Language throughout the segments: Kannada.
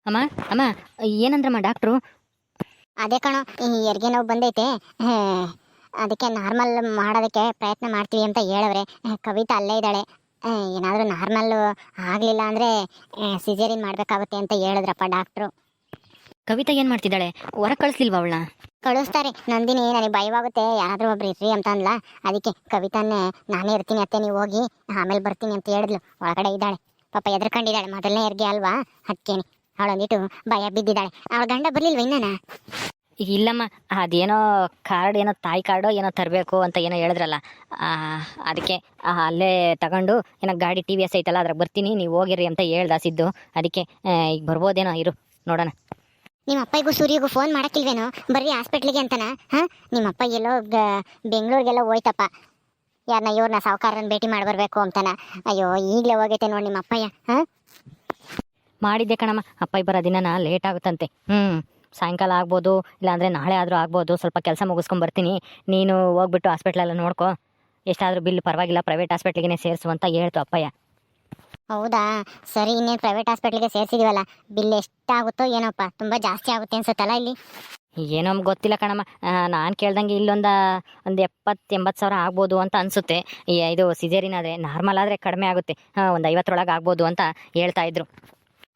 ಅಮ್ಮ ಅಮ್ಮ ಏನಂದ್ರಮ್ಮ ಡಾಕ್ಟ್ರು? ಅದೇ ಕಣೋ, ಈ ಹೆರಿಗೆ ನೋವು ಬಂದೈತೆ. ಹೇ, ಅದಕ್ಕೆ ನಾರ್ಮಲ್ ಮಾಡೋದಕ್ಕೆ ಪ್ರಯತ್ನ ಮಾಡ್ತೀವಿ ಅಂತ ಹೇಳವ್ರೆ. ಕವಿತಾ ಅಲ್ಲೇ ಇದ್ದಾಳೆ. ಏನಾದರೂ ನಾರ್ಮಲ್ಲು ಆಗಲಿಲ್ಲ ಅಂದರೆ ಸಿಜೇರಿನ್ ಮಾಡಬೇಕಾಗುತ್ತೆ ಅಂತ ಹೇಳಿದ್ರಪ್ಪ ಡಾಕ್ಟ್ರು. ಕವಿತಾ ಏನು ಮಾಡ್ತಿದ್ದಾಳೆ? ಹೊರಗೆ ಕಳಿಸ್ಲಿಲ್ವಾ ಅವಳನ್ನ? ಕಳಿಸ್ತಾರೆ. ನಂದಿನಿ ನನಗೆ ಭಯವಾಗುತ್ತೆ, ಯಾರಾದರೂ ಒಬ್ರು ಇರ್ರಿ ಅಂತ ಅಂದ್ಲ. ಅದಕ್ಕೆ ಕವಿತಾನೇ ನಾನೇ ಇರ್ತೀನಿ ಅತ್ತೆ, ನೀವು ಹೋಗಿ ಆಮೇಲೆ ಬರ್ತೀನಿ ಅಂತ ಹೇಳಿದ್ಲು. ಒಳಗಡೆ ಇದ್ದಾಳೆ ಪಾಪ, ಎದ್ರಕೊಂಡಿದ್ದಾಳೆ. ಮೊದಲನೇ ಹೆರಿಗೆ ಅಲ್ವಾ, ಅದಕ್ಕೇನೆ ಅವಳೊಂದಿಟ್ಟು ಭಯ ಬಿದ್ದಿದ್ದಾಳೆ. ಅವಳ ಗಂಡ ಬರಲಿಲ್ವ ಇನ್ನೇನ? ಈಗ ಇಲ್ಲಮ್ಮ, ಅದೇನೋ ಕಾರ್ಡ್, ಏನೋ ತಾಯಿ ಕಾರ್ಡೋ ಏನೋ ತರಬೇಕು ಅಂತ ಏನೋ ಹೇಳಿದ್ರಲ್ಲ, ಅದಕ್ಕೆ ಅಲ್ಲೇ ತಗೊಂಡು ಏನೋ ಗಾಡಿ ಟಿ ವಿ ಎಸ್ ಐತಲ್ಲ ಅದ್ರಾಗ ಬರ್ತೀನಿ, ನೀವು ಹೋಗಿರಿ ಅಂತ ಹೇಳ್ದ ಸಿದ್ದು. ಅದಕ್ಕೆ ಈಗ ಬರ್ಬೋದೇನೋ, ಇರು ನೋಡೋಣ. ನಿಮ್ಮ ಅಪ್ಪಗೂ ಸೂರ್ಯಗೂ ಫೋನ್ ಮಾಡಕ್ಕಿಲ್ವೇನೋ ಬರ್ರಿ ಹಾಸ್ಪಿಟ್ಲಿಗೆ ಅಂತನ? ಹಾಂ, ನಿಮ್ಮ ಅಪ್ಪ ಎಲ್ಲೋ ಬೆಂಗಳೂರಿಗೆಲ್ಲ ಹೋಯ್ತಪ್ಪ, ಯಾರನ್ನ ಇವ್ರನ್ನ ಸಾವುಕಾರನ ಭೇಟಿ ಮಾಡಿ ಬರಬೇಕು ಅಂತನ. ಅಯ್ಯೋ, ಈಗಲೇ ಹೋಗೈತೆ ನೋಡಿ ನಿಮ್ಮ ಅಪ್ಪಯ್ಯ. ಹಾಂ, ಮಾಡಿದ್ದೆ ಕಣಮ್ಮ, ಅಪ್ಪ ಬರೋ ದಿನ ಲೇಟ್ ಆಗುತ್ತಂತೆ. ಸಾಯಂಕಾಲ ಆಗ್ಬೋದು, ಇಲ್ಲಾಂದರೆ ನಾಳೆ ಆದರೂ ಆಗ್ಬೋದು. ಸ್ವಲ್ಪ ಕೆಲಸ ಮುಗಿಸ್ಕೊಂಬರ್ತೀನಿ, ನೀನು ಹೋಗ್ಬಿಟ್ಟು ಹಾಸ್ಪಿಟ್ಲೆಲ್ಲ ನೋಡ್ಕೊ. ಎಷ್ಟಾದರೂ ಬಿಲ್ ಪರವಾಗಿಲ್ಲ, ಪ್ರೈವೇಟ್ ಹಾಸ್ಪಿಟ್ಲಿಗೆ ಸೇರಿಸು ಅಂತ ಹೇಳ್ತು ಅಪ್ಪಯ್ಯ. ಹೌದಾ, ಸರಿ. ಇನ್ನೇನು ಪ್ರೈವೇಟ್ ಹಾಸ್ಪಿಟ್ಲಿಗೆ ಸೇರಿಸಿದೀವಲ್ಲ, ಬಿಲ್ ಎಷ್ಟಾಗುತ್ತೋ ಏನೋಪ್ಪ, ತುಂಬ ಜಾಸ್ತಿ ಆಗುತ್ತೆ ಅನ್ಸುತ್ತಲ್ಲ ಇಲ್ಲಿ. ಏನೋ ಗೊತ್ತಿಲ್ಲ ಕಣಮ್ಮ, ನಾನು ಕೇಳ್ದಂಗೆ ಇಲ್ಲೊಂದು 70-80 ಸಾವಿರ ಆಗ್ಬೋದು ಅಂತ ಅನಿಸುತ್ತೆ. ಇದು ಸಿಜೇರಿನ್ ಆದರೆ, ನಾರ್ಮಲ್ ಆದರೆ ಕಡಿಮೆ ಆಗುತ್ತೆ, ಒಂದು 50ರೊಳಗೆ ಆಗ್ಬೋದು ಅಂತ ಹೇಳ್ತಾ ಇದ್ರು.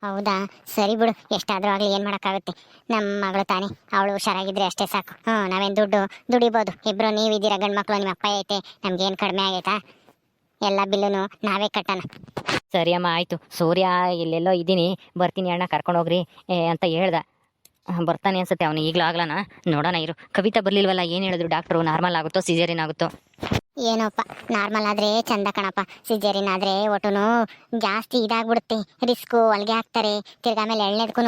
ಹೌದಾ, ಸರಿ ಬಿಡು, ಎಷ್ಟಾದರೂ ಆಗಲಿ, ಏನು ಮಾಡೋಕ್ಕಾಗುತ್ತೆ. ನಮ್ಮ ಮಗಳು ತಾನೇ, ಅವಳು ಹುಷಾರಾಗಿದ್ರೆ ಅಷ್ಟೇ ಸಾಕು. ನಾವೇನು ದುಡಿಬೋದು. ಇಬ್ಬರು ನೀವಿದ್ದೀರ ಗಂಡು ಮಕ್ಕಳು, ನಿಮ್ಮ ಅಪ್ಪ ಐತೆ, ನಮ್ಗೇನು ಕಡಿಮೆ ಆಗೈತಾ? ಎಲ್ಲ ಬಿಲ್ಲೂ ನಾವೇ ಕಟ್ಟೋಣ. ಸರಿ ಅಮ್ಮ, ಆಯಿತು. ಸೂರ್ಯ ಎಲ್ಲೆಲ್ಲೋ ಇದ್ದೀನಿ, ಬರ್ತೀನಿ ಅಣ್ಣ ಕರ್ಕೊಂಡೋಗ್ರಿ ಅಂತ ಹೇಳ್ದ. ಬರ್ತಾನೆ ಅನ್ಸುತ್ತೆ ಅವನು, ಈಗಲೂ ಆಗ್ಲಾನ, ನೋಡೋಣ ಇರು. ಕವಿತಾ ಬರಲಿಲ್ವಲ್ಲ, ಏನು ಹೇಳಿದ್ರು ಡಾಕ್ಟ್ರು? ನಾರ್ಮಲ್ ಆಗುತ್ತೋ ಸಿಜೇರಿನ್ ಆಗುತ್ತೋ? ಏನೋಪ್ಪ, ನಾರ್ಮಲ್ ಆದರೆ ಚಂದ ಕಣಪ್ಪ. ಸಿಜೇರಿನ್ ಆದರೆ ಒಟ್ಟುನು ಜಾಸ್ತಿ ಇದಾಗ್ಬಿಡುತ್ತೆ, ರಿಸ್ಕು. ಹೊಲಿಗೆ ಹಾಕ್ತಾರೆ, ತಿರ್ಗಾ ಆಮೇಲೆ ಎರಡನೇದಕ್ಕೂ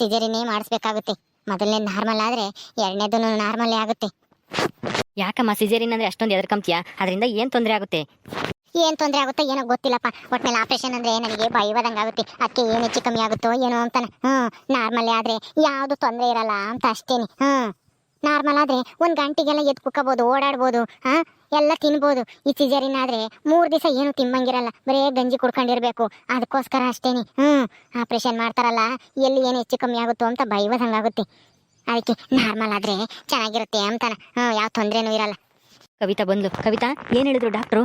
ಸಿಜೇರಿನ್ನೇ ಮಾಡಿಸ್ಬೇಕಾಗುತ್ತೆ. ಮೊದಲನೇ ನಾರ್ಮಲ್ ಆದರೆ ಎರಡನೇದು ನಾರ್ಮಲ್ಲೇ ಆಗುತ್ತೆ. ಯಾಕಮ್ಮ ಸಿಜೇರಿನ್ ಅಂದರೆ ಅಷ್ಟೊಂದು ಎದುರ್ಕಂತೀಯಾ? ಅದರಿಂದ ಏನು ತೊಂದರೆ ಆಗುತ್ತೆ? ಏನು ತೊಂದರೆ ಆಗುತ್ತೋ ಏನೋ ಗೊತ್ತಿಲ್ಲಪ್ಪ, ಒಟ್ಟಿನಲ್ಲಿ ಆಪ್ರೇಷನ್ ಅಂದರೆ ನನಗೆ ಭಯವಾದಂಗೆ ಆಗುತ್ತೆ. ಅದಕ್ಕೆ ಏನು ಹೆಚ್ಚು ಕಮ್ಮಿ ಆಗುತ್ತೋ ಏನೋ ಅಂತಾನೆ. ನಾರ್ಮಲ್ಲೇ ಆದರೆ ಯಾವುದು ತೊಂದರೆ ಇರಲ್ಲ ಅಂತ ಅಷ್ಟೇನೆ. ನಾರ್ಮಲ್ ಆದರೆ 1 ಗಂಟೆಗೆಲ್ಲ ಎದ್ದು ಕುಕ್ಕೋಬೋದು, ಓಡಾಡ್ಬೋದು, ಎಲ್ಲ ತಿನ್ಬೋದು. ಈ ಸಿಜೇರಿನ್ ಆದರೆ 3 ದಿವಸ ಏನು ತಿಮ್ಮಂಗಿರಲ್ಲ, ಬರೀ ಗಂಜಿ ಕುಡ್ಕೊಂಡಿರ್ಬೇಕು. ಅದಕ್ಕೋಸ್ಕರ ಅಷ್ಟೇನೆ. ಆಪ್ರೇಷನ್ ಮಾಡ್ತಾರಲ್ಲ, ಎಲ್ಲಿ ಏನು ಹೆಚ್ಚು ಕಮ್ಮಿ ಆಗುತ್ತೋ ಅಂತ ಭಯವಾದಂಗಾಗುತ್ತೆ. ಅದಕ್ಕೆ ನಾರ್ಮಲ್ ಆದರೆ ಚೆನ್ನಾಗಿರುತ್ತೆ ಅಂತಾನೆ. ಯಾವ ತೊಂದರೆನೂ ಇರಲ್ಲ. ಕವಿತಾ ಬಂದ್ಲು. ಕವಿತಾ, ಏನು ಹೇಳಿದ್ರು ಡಾಕ್ಟ್ರು?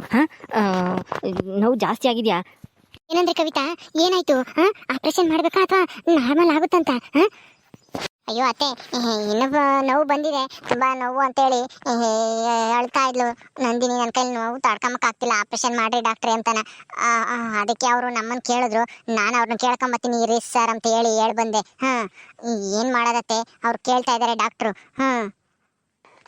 ನೋವು ಜಾಸ್ತಿ ಆಗಿದೆಯಾ? ಏನಂದ್ರೆ ಕವಿತಾ, ಏನಾಯ್ತು? ಆಪ್ರೇಷನ್ ಮಾಡಬೇಕಾ ಅಥವಾ ನಾರ್ಮಲ್ ಆಗುತ್ತಂತ? ಅಯ್ಯೋ ಅತ್ತೆ, ಇನ್ನೊಬ್ಬ ನೋವು ಬಂದಿದೆ, ತುಂಬ ನೋವು ಅಂತೇಳಿ ಅಳ್ತಾ ಇದ್ಲು ನಂದಿನಿ. ನನ್ನ ಕೈಲಿ ನೋವು ತಡ್ಕೊಂಬಕ್ಕಾಗ್ತಿಲ್ಲ, ಆಪ್ರೇಷನ್ ಮಾಡಿರಿ ಡಾಕ್ಟ್ರೆ ಅಂತಾನ. ಅದಕ್ಕೆ ಅವರು ನಮ್ಮನ್ನು ಕೇಳಿದ್ರು, ನಾನು ಅವ್ರನ್ನ ಕೇಳ್ಕೊಂಬತ್ತೀನಿ ಇರಿ ಸರ್ ಅಂತ ಹೇಳಿ ಬಂದೆ. ಏನು ಮಾಡೋದತ್ತೆ, ಅವ್ರು ಕೇಳ್ತಾ ಇದ್ದಾರೆ ಡಾಕ್ಟ್ರು.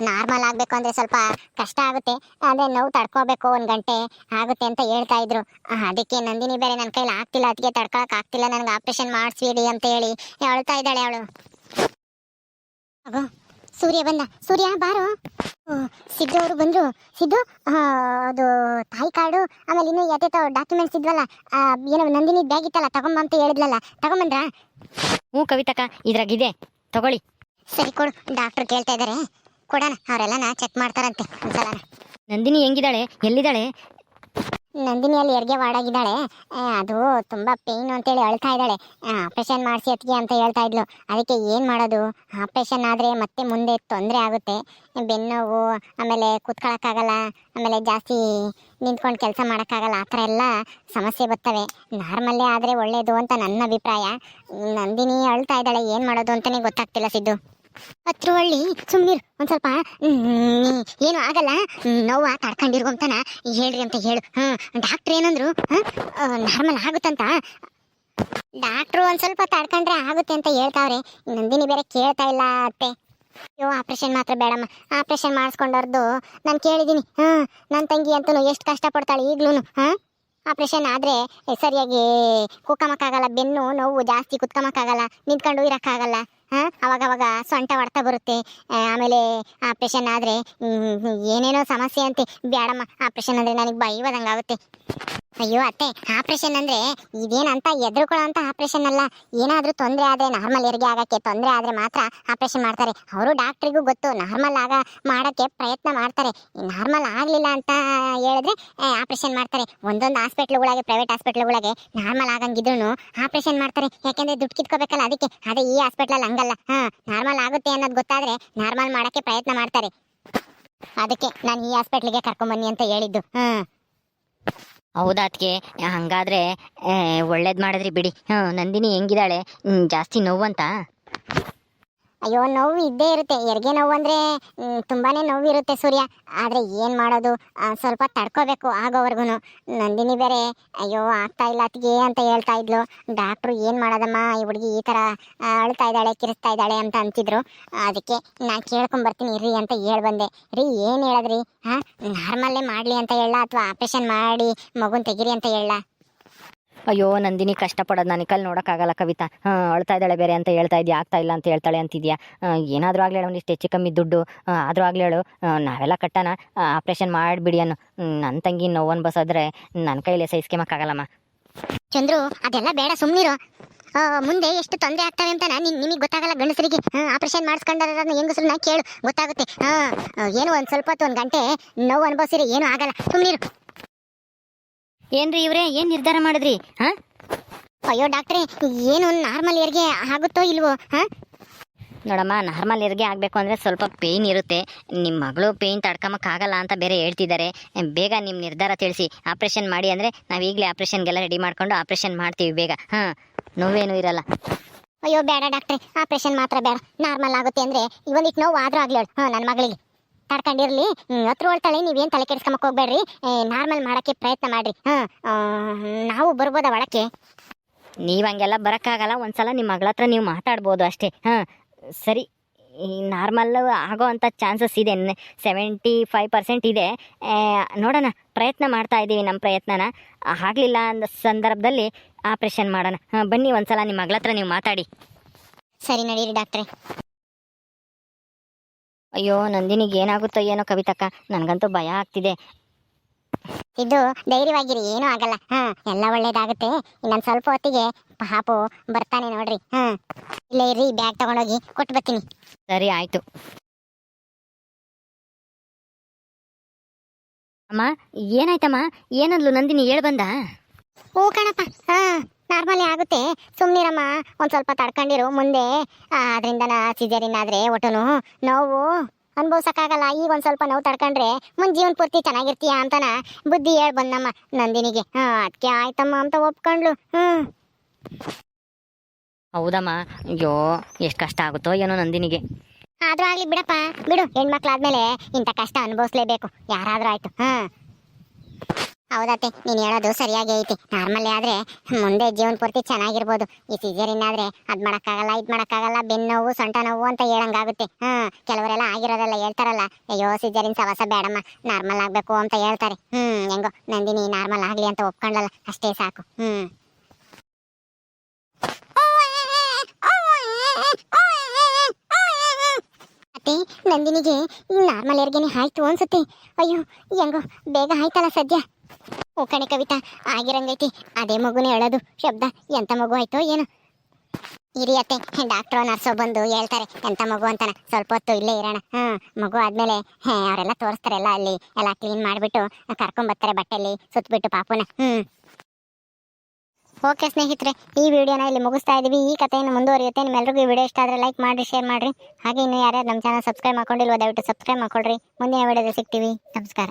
ನಾರ್ಮಲ್ ಆಗಬೇಕು ಅಂದರೆ ಸ್ವಲ್ಪ ಕಷ್ಟ ಆಗುತ್ತೆ, ಅದೇ ನೋವು ತಡ್ಕೋಬೇಕು, 1 ಗಂಟೆ ಆಗುತ್ತೆ ಅಂತ ಹೇಳ್ತಾ ಇದ್ರು. ಅದಕ್ಕೆ ನಂದಿನಿ ಬೇರೆ ನನ್ನ ಕೈಲಿ ಆಗ್ತಿಲ್ಲ, ಅದಕ್ಕೆ ತಡ್ಕೊಳಕ್ಕೆ ಆಗ್ತಿಲ್ಲ, ನನಗೆ ಆಪ್ರೇಷನ್ ಮಾಡಿಸ್ಬಿಡಿ ಅಂತ ಹೇಳಿ ಅಳ್ತಾ ಇದ್ದಾಳೆ ಅವಳು. ಅಗೋ, ಸೂರ್ಯ ಬಂದ. ಸೂರ್ಯ ಬಾರು. ಸಿದ್ದು ಅವರು ಬಂದರು. ಸಿದ್ದು, ಅದು ತಾಯಿ ಕಾರ್ಡು, ಆಮೇಲೆ ಇನ್ನೂ ಯಾವ್ಯಾವ ಡಾಕ್ಯುಮೆಂಟ್ಸ್ ಇದ್ವಲ್ಲ, ಏನೋ ನಂದಿನಿ ಬ್ಯಾಗ್ ಇತ್ತಲ್ಲ, ತಗೊಂಬ ಅಂತ ಹೇಳಿದ್ಲಲ್ಲ, ತಗೊಂಬಂದ್ರಾ? ಹ್ಞೂ ಕವಿತಕ್ಕ, ಇದ್ರಾಗಿದೆ, ತಗೊಳ್ಳಿ. ಸರಿ ಕೊಡು, ಡಾಕ್ಟ್ರು ಕೇಳ್ತಾ ಇದ್ದಾರೆ, ಕೊಡೋಣ. ಅವರೆಲ್ಲನ ಚೆಕ್ ಮಾಡ್ತಾರಂತೆ ಒಂದ್ಸಲ. ನಂದಿನಿ ಹೆಂಗಿದ್ದಾಳೆ, ಎಲ್ಲಿದ್ದಾಳೆ? ನಂದಿನಿಯಲ್ಲಿ ಹೆರಿಗೆ ವಾರ್ಡಾಗಿದ್ದಾಳೆ. ಅದು ತುಂಬ ಪೇಯ್ನು ಅಂತೇಳಿ ಅಳ್ತಾ ಇದ್ದಾಳೆ. ಆಪ್ರೇಷನ್ ಮಾಡಿಸಿ ಅತ್ತಿಗೆ ಅಂತ ಹೇಳ್ತಾ ಇದ್ಲು. ಅದಕ್ಕೆ ಏನು ಮಾಡೋದು, ಆಪ್ರೇಷನ್ ಆದರೆ ಮತ್ತೆ ಮುಂದೆ ತೊಂದರೆ ಆಗುತ್ತೆ. ಬೆನ್ನೋವು, ಆಮೇಲೆ ಕೂತ್ಕೊಳ್ಳೋಕ್ಕಾಗಲ್ಲ, ಆಮೇಲೆ ಜಾಸ್ತಿ ನಿಂತ್ಕೊಂಡು ಕೆಲಸ ಮಾಡೋಕ್ಕಾಗಲ್ಲ, ಆ ಥರ ಎಲ್ಲ ಸಮಸ್ಯೆ ಬರ್ತವೆ. ನಾರ್ಮಲ್ಲೇ ಆದರೆ ಒಳ್ಳೆಯದು ಅಂತ ನನ್ನ ಅಭಿಪ್ರಾಯ. ನಂದಿನಿ ಅಳ್ತಾ ಇದ್ದಾಳೆ, ಏನು ಮಾಡೋದು ಅಂತಲೇ ಗೊತ್ತಾಗ್ತಿಲ್ಲ ಸಿದ್ದು. ಹತ್ರ ಒಳ್ಳಿ ಸುಮ್ಮನಿರು, ಒಂದು ಸ್ವಲ್ಪ ಏನು ಆಗಲ್ಲ, ನೋವು ತಡ್ಕೊಂಡಿರ್ಗೊಂತಾನ ಹೇಳ್ರಿ ಅಂತ ಹೇಳು. ಡಾಕ್ಟ್ರ್ ಏನಂದ್ರು? ನಾರ್ಮಲ್ ಆಗುತ್ತಂತ. ಡಾಕ್ಟ್ರು ಒಂದು ಸ್ವಲ್ಪ ತಡ್ಕೊಂಡ್ರೆ ಆಗುತ್ತೆ ಅಂತ ಹೇಳ್ತಾವ್ರೆ. ನಂದಿನಿ ಬೇರೆ ಕೇಳ್ತಾ ಇಲ್ಲ ಅತ್ತೆ. ಅಯ್ಯೋ, ಆಪ್ರೇಷನ್ ಮಾತ್ರ ಬೇಡಮ್ಮ, ಆಪ್ರೇಷನ್ ಮಾಡಿಸ್ಕೊಂಡವ್ರದ್ದು ನಾನು ಕೇಳಿದ್ದೀನಿ. ನನ್ನ ತಂಗಿ ಅಂತೂ ಎಷ್ಟು ಕಷ್ಟಪಡ್ತಾಳೆ ಈಗ್ಲೂ. ಆಪ್ರೇಷನ್ ಆದರೆ ಸರಿಯಾಗಿ ಕುಕ್ಕಮಕ್ಕಾಗಲ್ಲ, ಬೆನ್ನು ನೋವು ಜಾಸ್ತಿ, ಕುತ್ಕೊಂಬಕ್ಕಾಗಲ್ಲ, ನಿಂತ್ಕೊಂಡು ಇರೋಕ್ಕಾಗಲ್ಲ. ಅವಾಗವಾಗ ಸೊಂಟ ಹೊಡ್ತಾ ಬರುತ್ತೆ. ಆಮೇಲೆ ಆಪ್ರೇಷನ್ ಆದರೆ ಏನೇನೋ ಸಮಸ್ಯೆ ಅಂತೆ. ಬೇಡಮ್ಮ, ಆಪ್ರೇಷನ್ ಅಂದರೆ ನನಗೆ ಭಯವಾದಂಗಾಗುತ್ತೆ. ಅಯ್ಯೋ ಅತ್ತೆ, ಆಪರೇಷನ್ ಅಂದ್ರೆ ಇದೇನಂತ ಎದುರುಕೊಳ್ಳೋ ಅಂತ ಆಪರೇಷನ್ ಅಲ್ಲ. ಏನಾದ್ರೂ ತೊಂದರೆ ಆದ್ರೆ, ನಾರ್ಮಲ್ ಹೆರಿಗೆ ಆಗಕ್ಕೆ ತೊಂದರೆ ಆದ್ರೆ ಮಾತ್ರ ಆಪರೇಷನ್ ಮಾಡ್ತಾರೆ. ಅವರು ಡಾಕ್ಟ್ರಿಗೂ ಗೊತ್ತು, ನಾರ್ಮಲ್ ಮಾಡಕ್ಕೆ ಪ್ರಯತ್ನ ಮಾಡ್ತಾರೆ. ನಾರ್ಮಲ್ ಆಗ್ಲಿಲ್ಲ ಅಂತ ಹೇಳಿದ್ರೆ ಆಪರೇಷನ್ ಮಾಡ್ತಾರೆ. ಒಂದೊಂದು ಹಾಸ್ಪಿಟ್ಲ್ಗಳಿಗೆ, ಪ್ರೈವೇಟ್ ಹಾಸ್ಪಿಟ್ಲ್ಗಳಿಗೆ ನಾರ್ಮಲ್ ಆಗಂಗಿದ್ರು ಆಪರೇಷನ್ ಮಾಡ್ತಾರೆ. ಯಾಕೆಂದ್ರೆ ದುಡ್ಡು ಕಿತ್ಕೋಬೇಕಲ್ಲ, ಅದಕ್ಕೆ. ಅದೇ ಈ ಹಾಸ್ಪಿಟ್ಲಲ್ಲಿ ಹಂಗಲ್ಲ. ನಾರ್ಮಲ್ ಆಗುತ್ತೆ ಅನ್ನೋದು ಗೊತ್ತಾದ್ರೆ ನಾರ್ಮಲ್ ಮಾಡಕ್ಕೆ ಪ್ರಯತ್ನ ಮಾಡ್ತಾರೆ. ಅದಕ್ಕೆ ನಾನು ಈ ಹಾಸ್ಪಿಟ್ಲಿಗೆ ಕರ್ಕೊಂಬನ್ನಿ ಅಂತ ಹೇಳಿದ್ದು. ಹೌದಾ ಅದಕ್ಕೆ ಹಂಗಾದ್ರೆ ಒಳ್ಳೇದು ಮಾಡಿದ್ರಿ ಬಿಡಿ. ನಂದಿನಿ ಹೆಂಗಿದ್ದಾಳೆ? ಜಾಸ್ತಿ ನೋವಂತ? ಅಯ್ಯೋ, ನೋವು ಇದ್ದೇ ಇರುತ್ತೆ. ಹೆರಿಗೆ ನೋವು ಅಂದ್ರೆ ತುಂಬಾನೇ ನೋವು ಇರುತ್ತೆ ಸೂರ್ಯ. ಆದ್ರೆ ಏನ್ ಮಾಡೋದು, ಸ್ವಲ್ಪ ತಡ್ಕೋಬೇಕು ಆಗೋವರ್ಗು. ನಂದಿನಿ ಬೇರೆ ಅಯ್ಯೋ ಆಗ್ತಾ ಇಲ್ಲ ಅತ್ತಿಗೆ ಅಂತ ಹೇಳ್ತಾ ಇದ್ಲು. ಡಾಕ್ಟ್ರು ಏನ್ ಮಾಡೋದಮ್ಮ, ಈ ಹುಡುಗಿ ಈ ತರ ಅಳ್ತಾ ಇದ್ದಾಳೆ, ಕಿರಿಸ್ತಾ ಇದ್ದಾಳೆ ಅಂತ ಅಂತಿದ್ರು. ಅದಕ್ಕೆ ನಾನು ಕೇಳ್ಕೊಂಬರ್ತೀನಿ ಇರ್ರಿ ಅಂತ ಹೇಳ್ ಬಂದೆ. ರೀ ಏನ್ ಹೇಳಿದ್ರಿ? ನಾರ್ಮಲ್ಲೇ ಮಾಡ್ಲಿ ಅಂತ ಹೇಳ ಅಥವಾ ಆಪರೇಷನ್ ಮಾಡಿ ಮಗುನ್ ತೆಗಿರಿ ಅಂತ ಹೇಳ? ಅಯ್ಯೋ ನಂದಿನಿ ಕಷ್ಟಪಡೋದು ನಾನು ಕಲ್ ನೋಡೋಕ್ಕಾಗಲ್ಲ ಕವಿತಾ. ಅಳ್ತಾ ಇದ್ದಾಳೆ ಬೇರೆ ಅಂತ ಹೇಳ್ತಾ ಇದೆಯಾ, ಆಗ್ತಾ ಇಲ್ಲ ಅಂತ ಹೇಳ್ತಾಳೆ ಅಂತಿದ್ಯಾ. ಏನಾದರೂ ಆಗಲಿ ಹೇಳು, ಒಂದಿಷ್ಟು ಹೆಚ್ಚು ಕಮ್ಮಿ ದುಡ್ಡು ಆದರೂ ಆಗಲಿ ಹೇಳು, ನಾವೆಲ್ಲ ಕಟ್ಟೋಣ, ಆಪ್ರೇಷನ್ ಮಾಡಿಬಿಡಿ ಅನ್ನು. ನನ್ನ ತಂಗಿ ನೋವು ಅನ್ಬಸೋದ್ರೆ ನನ್ನ ಕೈಲೇ ಸಹಿಸ್ಕೊಂಬಕ್ಕಾಗಲ್ಲಮ್ಮ. ಚಂದ್ರು, ಅದೆಲ್ಲ ಬೇಡ, ಸುಮ್ಮನಿರು. ಮುಂದೆ ಎಷ್ಟು ತೊಂದರೆ ಆಗ್ತವೆ ಅಂತ ನಿಮಗೆ ಗೊತ್ತಾಗಲ್ಲ ಗಂಡಸರಿಗೆ. ಆಪರೇಷನ್ ಮಾಡಿಸ್ಕೊಂಡ್ರ ಹೆಂಗಸ್ರನ್ನ ಕೇಳು, ಗೊತ್ತಾಗುತ್ತೆ. ಏನು ಒಂದು ಸ್ವಲ್ಪ ಹೊತ್ತು 1 ಗಂಟೆ ನೋವು ಅನುಭವಿಸಿರಿ, ಏನೂ ಆಗಲ್ಲ, ಸುಮ್ಮನಿರು. ಏನ್ರಿ ಇವ್ರೆ, ಏನು ನಿರ್ಧಾರ ಮಾಡಿದ್ರಿ? ಅಯ್ಯೋ ಡಾಕ್ಟ್ರೇ, ಏನು ನಾರ್ಮಲ್ ಹೆರಿಗೆ ಆಗುತ್ತೋ ಇಲ್ವೋ? ನೋಡಮ್ಮ, ನಾರ್ಮಲ್ ಹೆರಿಗೆ ಆಗಬೇಕು ಅಂದರೆ ಸ್ವಲ್ಪ ಪೇಯ್ನ್ ಇರುತ್ತೆ. ನಿಮ್ಮ ಮಗಳು ಪೇಯ್ನ್ ತಡ್ಕೊಂಬಕ್ಕಾಗಲ್ಲ ಅಂತ ಬೇರೆ ಹೇಳ್ತಿದ್ದಾರೆ. ಬೇಗ ನಿಮ್ಮ ನಿರ್ಧಾರ ತಿಳಿಸಿ. ಆಪ್ರೇಷನ್ ಮಾಡಿ ಅಂದರೆ ನಾವು ಈಗಲೇ ಆಪ್ರೇಷನ್ಗೆಲ್ಲ ರೆಡಿ ಮಾಡ್ಕೊಂಡು ಆಪ್ರೇಷನ್ ಮಾಡ್ತೀವಿ ಬೇಗ. ನೋವೇನೂ ಇರಲ್ಲ. ಅಯ್ಯೋ ಬೇಡ ಡಾಕ್ಟ್ರೇ, ಆಪ್ರೇಷನ್ ಮಾತ್ರ ಬೇಡ. ನಾರ್ಮಲ್ ಆಗುತ್ತೆ ಅಂದರೆ ಇವನಿಗೆ ನೋವು ಆದರೂ ಆಗಲಿ ಹೇಳು. ನನ್ನ ಮಗಳಿಗೆ ತಡ್ಕೊಂಡಿರ್ಲಿ, ಹತ್ರ ಹೊಳ್ತಾಳೆ. ನೀವೇನು ತಲೆ ಕೆಡಿಸ್ಕೊಂಬಕ್ಕೆ ಹೋಗ್ಬೇಡ್ರಿ. ನಾರ್ಮಲ್ ಮಾಡೋಕ್ಕೆ ಪ್ರಯತ್ನ ಮಾಡಿರಿ. ನಾವು ಬರ್ಬೋದಾ ಒಳಕ್ಕೆ? ನೀವು ಹಂಗೆಲ್ಲ ಬರೋಕ್ಕಾಗಲ್ಲ. ಒಂದ್ಸಲ ನಿಮ್ಮ ಮಗಳ ಹತ್ರ ನೀವು ಮಾತಾಡ್ಬೋದು ಅಷ್ಟೇ. ಸರಿ, ಈ ನಾರ್ಮಲ್ ಆಗೋ ಅಂಥ ಚಾನ್ಸಸ್ ಇದೆ, 75% ಇದೆ. ನೋಡೋಣ, ಪ್ರಯತ್ನ ಮಾಡ್ತಾ ಇದ್ದೀವಿ ನಮ್ಮ ಪ್ರಯತ್ನನ. ಆಗಲಿಲ್ಲ ಅಂದ ಸಂದರ್ಭದಲ್ಲಿ ಆಪ್ರೇಷನ್ ಮಾಡೋಣ. ಬನ್ನಿ, ಒಂದ್ಸಲ ನಿಮ್ಮ ಮಗಳ ಹತ್ರ ನೀವು ಮಾತಾಡಿ. ಸರಿ ನಡೀರಿ ಡಾಕ್ಟ್ರೇ. ಅಯ್ಯೋ ನಂದಿನಿಗೆ ಏನಾಗುತ್ತೋ ಏನೋ ಕವಿತಕ್ಕ, ನನಗಂತೂ ಭಯ ಆಗ್ತಿದೆ. ಇದು ಧೈರ್ಯವಾಗಿರಿ, ಏನೂ ಆಗಲ್ಲ. ಎಲ್ಲ ಒಳ್ಳೇದಾಗುತ್ತೆ. ಇನ್ನೊಂದು ಸ್ವಲ್ಪ ಹೊತ್ತಿಗೆ ಪಾಪು ಬರ್ತಾನೆ ನೋಡ್ರಿ. ಇಲ್ಲೇ ಇರ್ರಿ, ಬ್ಯಾಗ್ ತಗೊಂಡೋಗಿ ಕೊಟ್ಟು ಬರ್ತೀನಿ. ಸರಿ ಆಯ್ತು. ಅಮ್ಮ, ಏನಾಯ್ತಮ್ಮ? ಏನಂದ್ಲು ನಂದಿನಿ? ಹೇಳ್ ಬಂದ? ಹ್ಞೂ ಕಣಪ್ಪ, ನಾರ್ಮಲಿ ಆಗುತ್ತೆ, ಸುಮ್ಮನಿರಮ್ಮ. ಒಂದು ಸ್ವಲ್ಪ ತಡ್ಕೊಂಡಿರು. ಮುಂದೆ ಅದರಿಂದ ಸಿಜರಿನ್ ಆದರೆ ಒಟ್ಟನು ನೋವು ಅನುಭವಿಸೋಕ್ಕಾಗಲ್ಲ. ಈಗ ಒಂದು ಸ್ವಲ್ಪ ನೋವು ತಡ್ಕೊಂಡ್ರೆ ಮುಂದೆ ಜೀವನ ಪೂರ್ತಿ ಚೆನ್ನಾಗಿರ್ತೀಯ ಅಂತನ ಬುದ್ಧಿ ಹೇಳಿ ಬಂದಮ್ಮ ನಂದಿನಿಗೆ. ಅದಕ್ಕೆ ಆಯ್ತಮ್ಮ ಅಂತ ಒಪ್ಕೊಂಡ್ಲು. ಹೌದಮ್ಮ, ಅಯ್ಯೋ ಎಷ್ಟು ಕಷ್ಟ ಆಗುತ್ತೋ ಏನೋ ನಂದಿನಿಗೆ. ಆದ್ರೂ ಆಗ್ಲಿ ಬಿಡಪ್ಪ, ಬಿಡು. ಹೆಣ್ಮಕ್ಳಾದ್ಮೇಲೆ ಇಂಥ ಕಷ್ಟ ಅನುಭವಿಸ್ಲೇಬೇಕು, ಯಾರಾದ್ರೂ ಆಯ್ತು. ಹೌದತ್ತೆ, ನೀನು ಹೇಳೋದು ಸರಿಯಾಗಿ ಐತಿ. ನಾರ್ಮಲಿ ಆದರೆ ಮುಂದೆ ಜೀವನ ಪೂರ್ತಿ ಚೆನ್ನಾಗಿರ್ಬೋದು. ಈ ಸಿಜರಿನ್ ಆದರೆ ಅದು ಮಾಡೋಕ್ಕಾಗಲ್ಲ, ಇದು ಮಾಡೋಕ್ಕಾಗಲ್ಲ, ಬೆನ್ನು ನೋವು, ಸೊಂಟ ನೋವು ಅಂತ ಹೇಳಂಗಾಗುತ್ತೆ. ಕೆಲವರೆಲ್ಲ ಆಗಿರೋದಲ್ಲ ಹೇಳ್ತಾರಲ್ಲ, ಅಯ್ಯೋ ಸಿಜರಿನ್ ಸವಾಸ ಬೇಡಮ್ಮ, ನಾರ್ಮಲ್ ಆಗಬೇಕು ಅಂತ ಹೇಳ್ತಾರೆ. ಹೆಂಗೋ ನಂದಿನಿ ನಾರ್ಮಲ್ ಆಗಲಿ ಅಂತ ಒಪ್ಕೊಂಡಲ್ಲ, ಅಷ್ಟೇ ಸಾಕು. ಅತ್ತೆ, ನಂದಿನಿಗೆ ನಾರ್ಮಲ್ ಹೆರಿಗೆನೆ ಆಯ್ತು ಅನ್ಸುತ್ತೆ. ಅಯ್ಯೋ ಹೆಂಗೋ ಬೇಗ ಆಯ್ತಲ್ಲ ಸದ್ಯ. ಓ ಕಣೆ ಕವಿತಾ, ಆಗಿರಂಗೈತಿ. ಅದೇ ಮಗುನೇ ಹೇಳೋದು ಶಬ್ದ. ಎಂತ ಮಗು ಆಯ್ತೋ ಏನು? ಹಿರಿಯತ್ತೆ, ಡಾಕ್ಟ್ರು ನರ್ಸೋ ಬಂದು ಹೇಳ್ತಾರೆ ಎಂತ ಮಗು ಅಂತಾನ. ಸ್ವಲ್ಪ ಹೊತ್ತು ಇಲ್ಲೇ ಇರೋಣ. ಮಗು ಆದ್ಮೇಲೆ ಅವರೆಲ್ಲ ತೋರಿಸ್ತಾರೆಲ್ಲ, ಅಲ್ಲಿ ಎಲ್ಲ ಕ್ಲೀನ್ ಮಾಡಿಬಿಟ್ಟು ಕರ್ಕೊಂಬರ್ತಾರೆ, ಬಟ್ಟೆಯಲ್ಲಿ ಸುತ್ತಬಿಟ್ಟು ಪಾಪುನ. ಓಕೆ ಸ್ನೇಹಿತರೆ, ಈ ವಿಡಿಯೋನ ಇಲ್ಲಿ ಮುಗಿಸ್ತಾ ಇದೀವಿ. ಈ ಕಥೆಯನ್ನು ಮುಂದುವರಿಯುತ್ತೆ. ನಿಮ್ಮೆಲ್ಲರಿಗೂ ಈ ವಿಡಿಯೋ ಇಷ್ಟ ಆದರೆ ಲೈಕ್ ಮಾಡಿ, ಶೇರ್ ಮಾಡಿರಿ. ಹಾಗೆ ಇನ್ನು ಯಾರ್ಯಾರು ನಮ್ಮ ಚಾನಲ್ ಸಬ್ಸ್ಕ್ರೈಬ್ ಮಾಡ್ಕೊಂಡಿಲ್ವೋ ದಯವಿಟ್ಟು ಸಬ್ಸ್ಕ್ರೈಬ್ ಮಾಡ್ಕೊಳ್ರಿ. ಮುಂದಿನ ವಿಡಿಯೋದಲ್ಲಿ ಸಿಗ್ತೀವಿ. ನಮಸ್ಕಾರ.